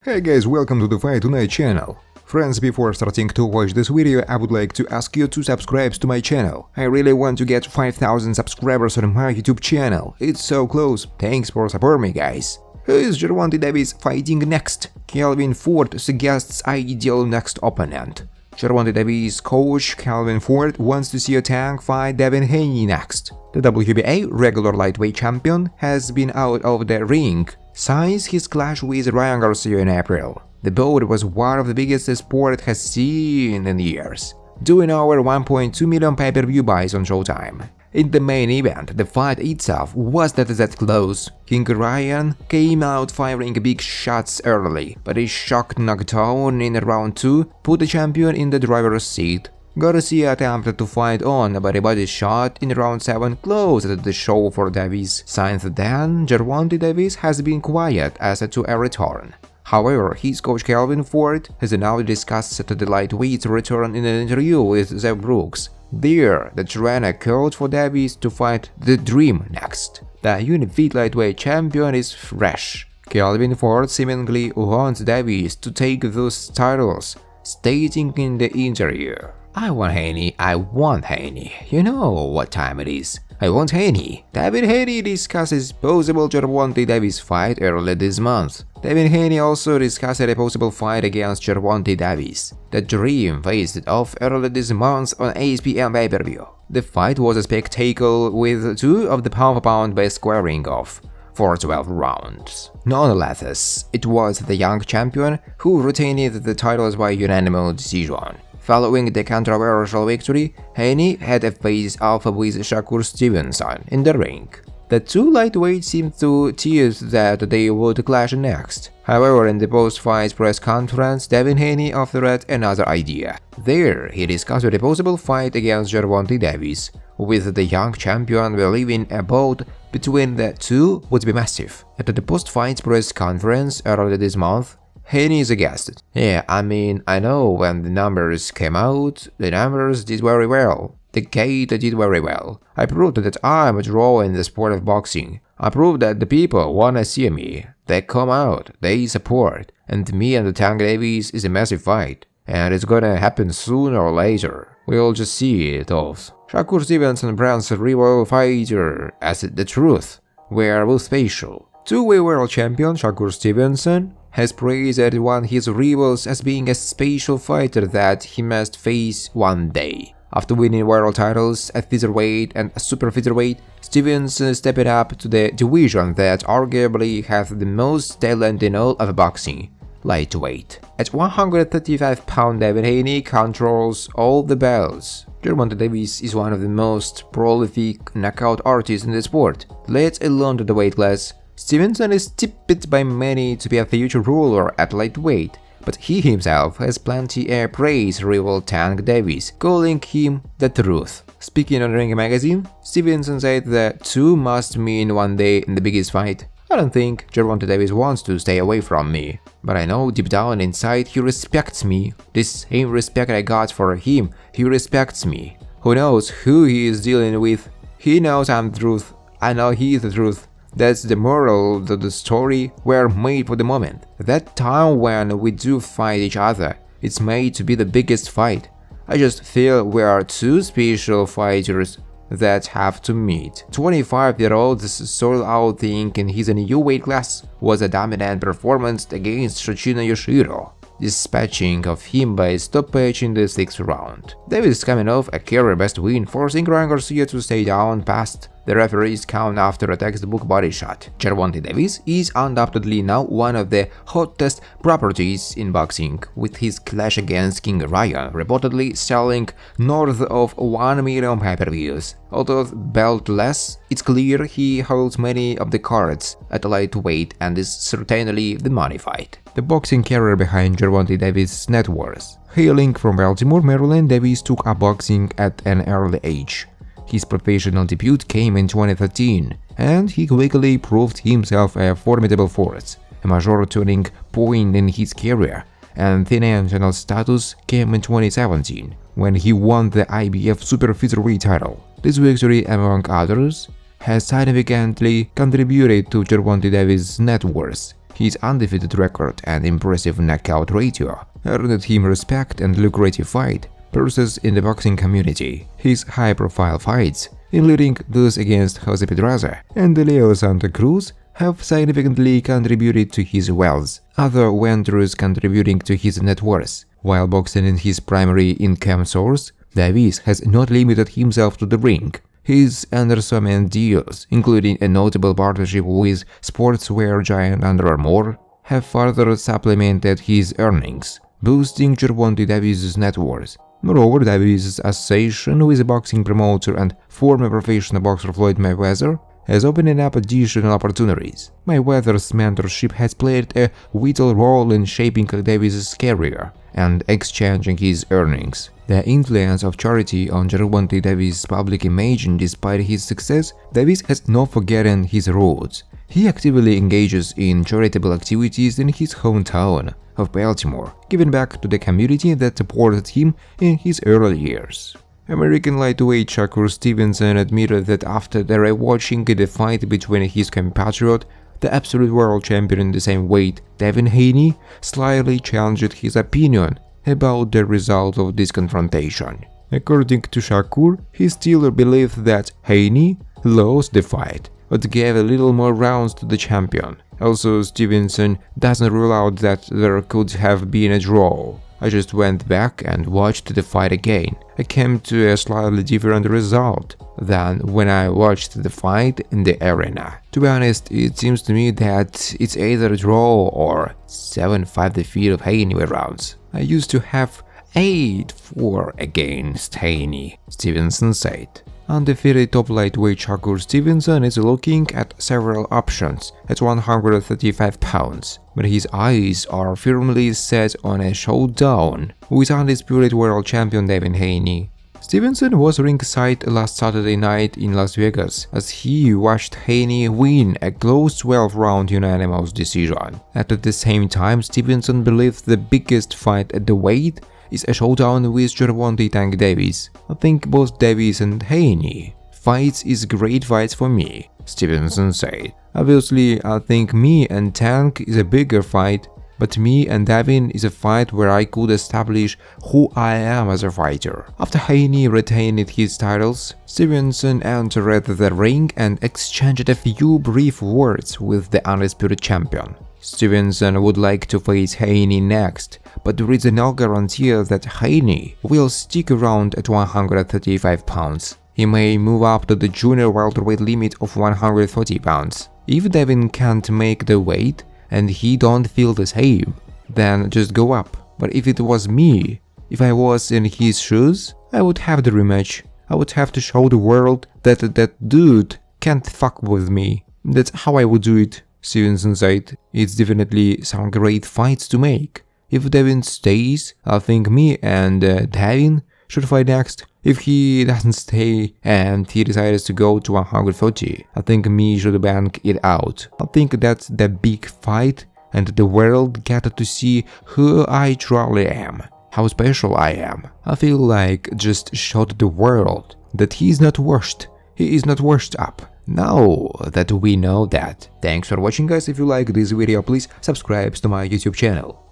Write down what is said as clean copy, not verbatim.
Hey guys, welcome to the Fight Tonight channel. Friends, before starting to watch this video, I would like to ask you to subscribe to my channel. I really want to get 5,000 subscribers on my YouTube channel. It's so close. Thanks for supporting me, guys. Who is Gervonta Davis fighting next? Calvin Ford suggests ideal next opponent. Gervonta Davis coach Calvin Ford wants to see a tank fight Devin Haney next. The WBA regular lightweight champion has been out of the ring since his clash with Ryan Garcia in April. The bout was one of the biggest the sport has seen in years, doing over 1.2 million pay-per-view buys on Showtime. In the main event, the fight itself wasn't that close. KingRy came out firing big shots early, but a shock knockdown in round 2 put the champion in the driver's seat. Garcia attempted to fight on, but a body shot in round 7 closed the show for Davis. Since then, Gervonta Davis has been quiet as to a return. However, his coach Calvin Ford has now discussed the lightweight's return in an interview with Zeb Brooks. There, the trainer called for Davis to fight the Dream next. The unified lightweight champion is fresh. Calvin Ford seemingly wants Davis to take those titles, stating in the interview, "I want Haney. You know what time it is. I want Haney." Devin Haney discusses possible Gervonta Davis fight early this month. Devin Haney also discussed a possible fight against Gervonta Davis. The Dream faced off early this month on ESPN pay-per-view. The fight was a spectacle with two of the pound-for-pound best squaring off for 12 rounds. Nonetheless, it was the young champion who retained the titles by unanimous decision. Following the controversial victory, Haney had a face-off with Shakur Stevenson in the ring. The two lightweights seemed to tease that they would clash next. However, in the post-fight press conference, Devin Haney offered another idea. There, he discussed a possible fight against Gervonta Davis, with the young champion believing a bout between the two would be massive. At the post-fight press conference earlier this month, Haney suggested, "Yeah, I know when the numbers came out, the numbers did very well. The gate did very well. I proved that I'm a draw in the sport of boxing. I proved that the people wanna see me. They come out, they support. And me and the Tank Davis is a massive fight. And it's gonna happen sooner or later. We'll just see it off." Shakur Stevenson brands rival fighter as the truth, were both special. Two-way world champion Shakur Stevenson has praised one of his rivals as being a special fighter that he must face one day. After winning world titles at featherweight and super featherweight, Stevenson stepped up to the division that arguably has the most talent in all of boxing, lightweight. At 135 pounds, Devin Haney controls all the belts. Gervonta Davis is one of the most prolific knockout artists in the sport, let alone the weight class. Stevenson is tipped by many to be a future ruler at lightweight, but he himself has plenty of praise rival Tank Davis, calling him the truth. Speaking on Ring Magazine, Stevenson said the two must meet one day in the biggest fight. "I don't think Gervonta Davis wants to stay away from me, but I know deep down inside he respects me. This same respect I got for him, he respects me. Who knows who he is dealing with? He knows I'm the truth. I know he is the truth. That's the moral of the story we're made for the moment. That time when we do fight each other, it's made to be the biggest fight. I just feel we are two special fighters that have to meet." 25-year-old's sold-out thing in his new weight class was a dominant performance against Shochino Yoshiro, dispatching of him by stoppage in the 6th round. Davis coming off a career-best win, forcing Ryan Garcia to stay down past the referee's count after a textbook body shot. Gervonta Davis is undoubtedly now one of the hottest properties in boxing, with his clash against KingRy reportedly selling north of 1 million pay-per-views. Although beltless, it's clear he holds many of the cards at lightweight and is certainly the money fight. The boxing career behind Gervonta Davis' net worth. Hailing from Baltimore, Maryland, Davis took up boxing at an early age. His professional debut came in 2013, and he quickly proved himself a formidable force. A major turning point in his career and financial status came in 2017, when he won the IBF Super Featherweight title. This victory, among others, has significantly contributed to Gervonta Davis' net worth. His undefeated record and impressive knockout ratio earned him respect and lucrative fight purses in the boxing community. His high-profile fights, including those against Jose Pedraza and Leo Santa Cruz, have significantly contributed to his wealth, other ventures contributing to his net worth. While boxing is his primary income source, Davis has not limited himself to the ring. His endorsement deals, including a notable partnership with sportswear giant Under Armour, have further supplemented his earnings, boosting Gervonta Davis' net worth. Moreover, Davis' association with boxing promoter and former professional boxer Floyd Mayweather has opened up additional opportunities. Mayweather's mentorship has played a vital role in shaping Davis' career and exchanging his earnings. The influence of charity on Gervonta Davis' public image, and despite his success, Davis has not forgotten his roots. He actively engages in charitable activities in his hometown of Baltimore, giving back to the community that supported him in his early years. American lightweight Shakur Stevenson admitted that after watching the fight between his compatriot, the absolute world champion in the same weight, Devin Haney, slightly challenged his opinion about the result of this confrontation. According to Shakur, he still believed that Haney lost the fight, but gave a little more rounds to the champion. Also, Stevenson doesn't rule out that there could have been a draw. I just went back and watched the fight again. I came to a slightly different result than when I watched the fight in the arena. To be honest, it seems to me that it's either a draw or 7-5 defeat of Haney rounds. I used to have 8-4 against Haney, Stevenson said. Undefeated top lightweight Shakur Stevenson is looking at several options at 135 pounds, but his eyes are firmly set on a showdown with undisputed world champion Devin Haney. Stevenson was ringside last Saturday night in Las Vegas as he watched Haney win a close 12-round unanimous decision. At the same time, Stevenson believes the biggest fight at the weight is a showdown with Gervonta Tank Davis. I think both Davis and Haney fights is great fights for me, Stevenson said. Obviously, I think me and Tank is a bigger fight, but me and Devin is a fight where I could establish who I am as a fighter. After Haney retained his titles, Stevenson entered the ring and exchanged a few brief words with the undisputed champion. Stevenson would like to face Haney next, but there is no guarantee that Haney will stick around at 135 pounds. He may move up to the junior welterweight limit of 140 pounds. If Devin can't make the weight and he don't feel the same, then just go up. But if it was me, if I was in his shoes, I would have the rematch. I would have to show the world that that dude can't fuck with me. That's how I would do it, Stevenson said. It's definitely some great fights to make. If Devin stays, I think me and Devin should fight next. If he doesn't stay and he decides to go to 140, I think me should bank it out. I think that's the big fight and the world get to see who I truly am, how special I am. I feel like just showed the world that he is not washed, he is not washed up. Now that we know that. Thanks for watching guys. If you like this video, please subscribe to my YouTube channel.